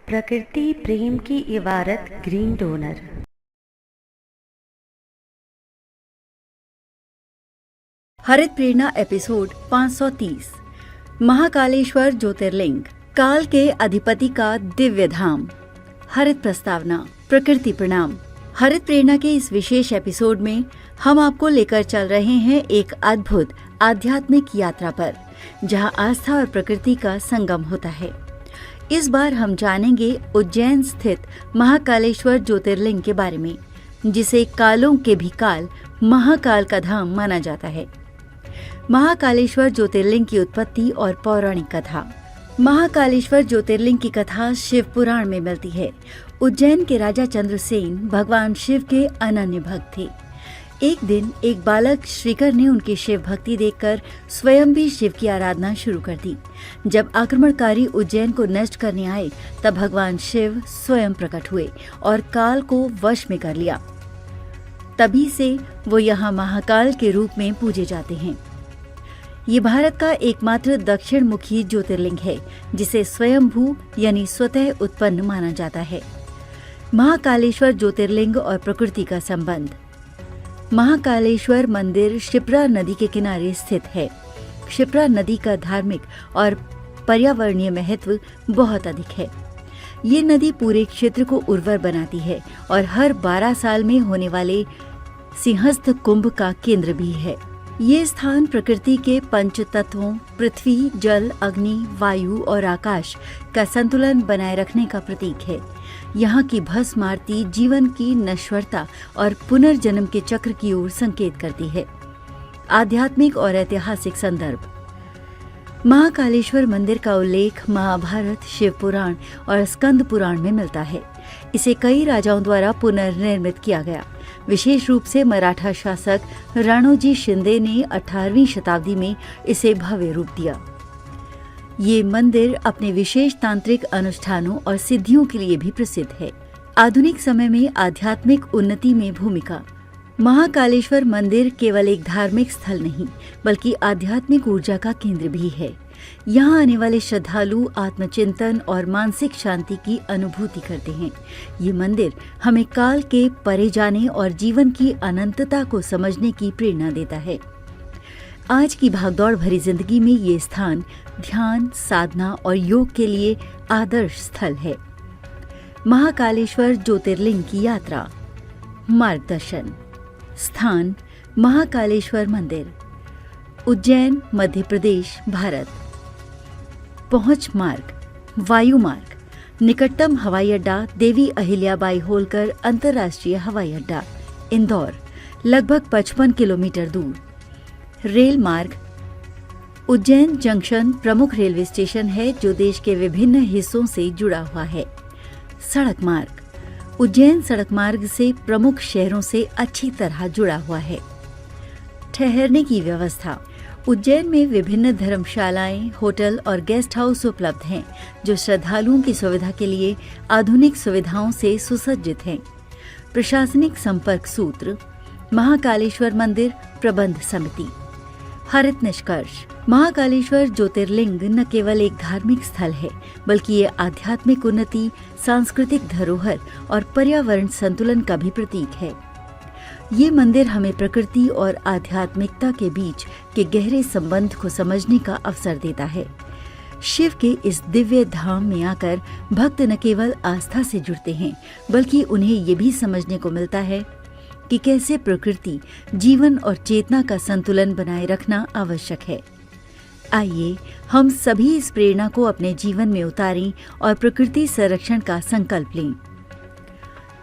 प्रकृति प्रेम की इबारत ग्रीन डोनर। हरित प्रेरणा एपिसोड 530। महाकालेश्वर ज्योतिर्लिंग, काल के अधिपति का दिव्य धाम। हरित प्रस्तावना, प्रकृति प्रणाम। हरित प्रेरणा के इस विशेष एपिसोड में हम आपको लेकर चल रहे हैं एक अद्भुत आध्यात्मिक यात्रा पर, जहां आस्था और प्रकृति का संगम होता है। इस बार हम जानेंगे उज्जैन स्थित महाकालेश्वर ज्योतिर्लिंग के बारे में, जिसे कालों के भी काल महाकाल का धाम माना जाता है। महाकालेश्वर ज्योतिर्लिंग की उत्पत्ति और पौराणिक कथा। महाकालेश्वर ज्योतिर्लिंग की कथा शिव पुराण में मिलती है। उज्जैन के राजा चंद्रसेन भगवान शिव के अनन्य भक्त थे। एक दिन एक बालक श्रीकर ने उनकी शिव भक्ति देखकर स्वयं भी शिव की आराधना शुरू कर दी। जब आक्रमणकारी उज्जैन को नष्ट करने आए, तब भगवान शिव स्वयं प्रकट हुए और काल को वश में कर लिया। तभी से वो यहाँ महाकाल के रूप में पूजे जाते हैं। ये भारत का एकमात्र दक्षिण मुखी ज्योतिर्लिंग है, जिसे स्वयंभू यानी स्वतः उत्पन्न माना जाता है। महाकालेश्वर ज्योतिर्लिंग और प्रकृति का संबंध। महाकालेश्वर मंदिर क्षिप्रा नदी के किनारे स्थित है। क्षिप्रा नदी का धार्मिक और पर्यावरणीय महत्व बहुत अधिक है। ये नदी पूरे क्षेत्र को उर्वर बनाती है और हर 12 साल में होने वाले सिंहस्थ कुंभ का केंद्र भी है। ये स्थान प्रकृति के पंच तत्वों पृथ्वी, जल, अग्नि, वायु और आकाश का संतुलन बनाए रखने का प्रतीक है। यहाँ की भस्म आरती जीवन की नश्वरता और पुनर्जन्म के चक्र की ओर संकेत करती है। आध्यात्मिक और ऐतिहासिक संदर्भ। महाकालेश्वर मंदिर का उल्लेख महाभारत, शिव पुराण और स्कंद पुराण में मिलता है। इसे कई राजाओं द्वारा पुनर्निर्मित किया गया। विशेष रूप से मराठा शासक राणोजी शिंदे ने 18वीं शताब्दी में इसे भव्य रूप दिया। ये मंदिर अपने विशेष तांत्रिक अनुष्ठानों और सिद्धियों के लिए भी प्रसिद्ध है। आधुनिक समय में आध्यात्मिक उन्नति में भूमिका। महाकालेश्वर मंदिर केवल एक धार्मिक स्थल नहीं, बल्कि आध्यात्मिक ऊर्जा का केंद्र भी है। यहाँ आने वाले श्रद्धालु आत्मचिंतन और मानसिक शांति की अनुभूति करते हैं। ये मंदिर हमें काल के परे जाने और जीवन की अनंतता को समझने की प्रेरणा देता है। आज की भागदौड़ भरी जिंदगी में ये स्थान ध्यान, साधना और योग के लिए आदर्श स्थल है। महाकालेश्वर ज्योतिर्लिंग की यात्रा। मार्गदर्शन। स्थान महाकालेश्वर मंदिर, उज्जैन, मध्य प्रदेश, भारत। पहुंच मार्ग। वायु मार्ग। निकटतम हवाई अड्डा देवी अहिल्याबाई होलकर अंतर्राष्ट्रीय हवाई अड्डा, इंदौर, लगभग 55 किलोमीटर दूर। रेल मार्ग। उज्जैन जंक्शन प्रमुख रेलवे स्टेशन है जो देश के विभिन्न हिस्सों से जुड़ा हुआ है। सड़क मार्ग। उज्जैन सड़क मार्ग से प्रमुख शहरों से अच्छी तरह जुड़ा हुआ है। ठहरने की व्यवस्था। उज्जैन में विभिन्न धर्मशालाएं, होटल और गेस्ट हाउस उपलब्ध हैं, जो श्रद्धालुओं की सुविधा के लिए आधुनिक सुविधाओं से सुसज्जित हैं। प्रशासनिक संपर्क सूत्र। महाकालेश्वर मंदिर प्रबंध समिति। हरित निष्कर्ष। महाकालेश्वर ज्योतिर्लिंग न केवल एक धार्मिक स्थल है, बल्कि ये आध्यात्मिक उन्नति, सांस्कृतिक धरोहर और पर्यावरण संतुलन का भी प्रतीक है। ये मंदिर हमें प्रकृति और आध्यात्मिकता के बीच के गहरे संबंध को समझने का अवसर देता है। शिव के इस दिव्य धाम में आकर भक्त न केवल आस्था से जुड़ते हैं, बल्कि उन्हें ये भी समझने को मिलता है कि कैसे प्रकृति, जीवन और चेतना का संतुलन बनाए रखना आवश्यक है। आइए हम सभी इस प्रेरणा को अपने जीवन में उतारें और प्रकृति संरक्षण का संकल्प लें।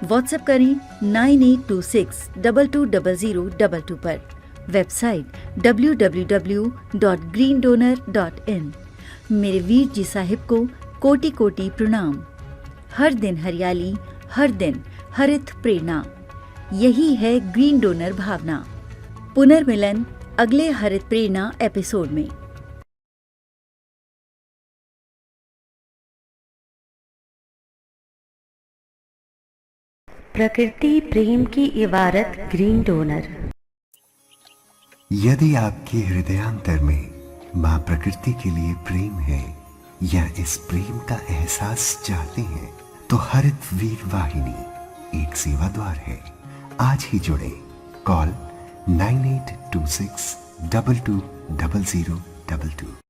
व्हाट्सएप करें 9826220022 पर। Website www.greendonor.in। मेरे वीर जी साहिब को कोटि कोटि प्रणाम। हर दिन हरियाली, हर दिन हरित प्रेरणा। यही है ग्रीन डोनर भावना। पुनर्मिलन अगले हरित प्रेरणा एपिसोड में। प्रकृति प्रेम की इबारत ग्रीन डोनर। यदि आपके हृदयांतर में मां प्रकृति के लिए प्रेम है, या इस प्रेम का एहसास चाहते हैं तो हरित वीर वाहिनी एक सेवा द्वार है। आज ही जुड़े। कॉल 9826 220022।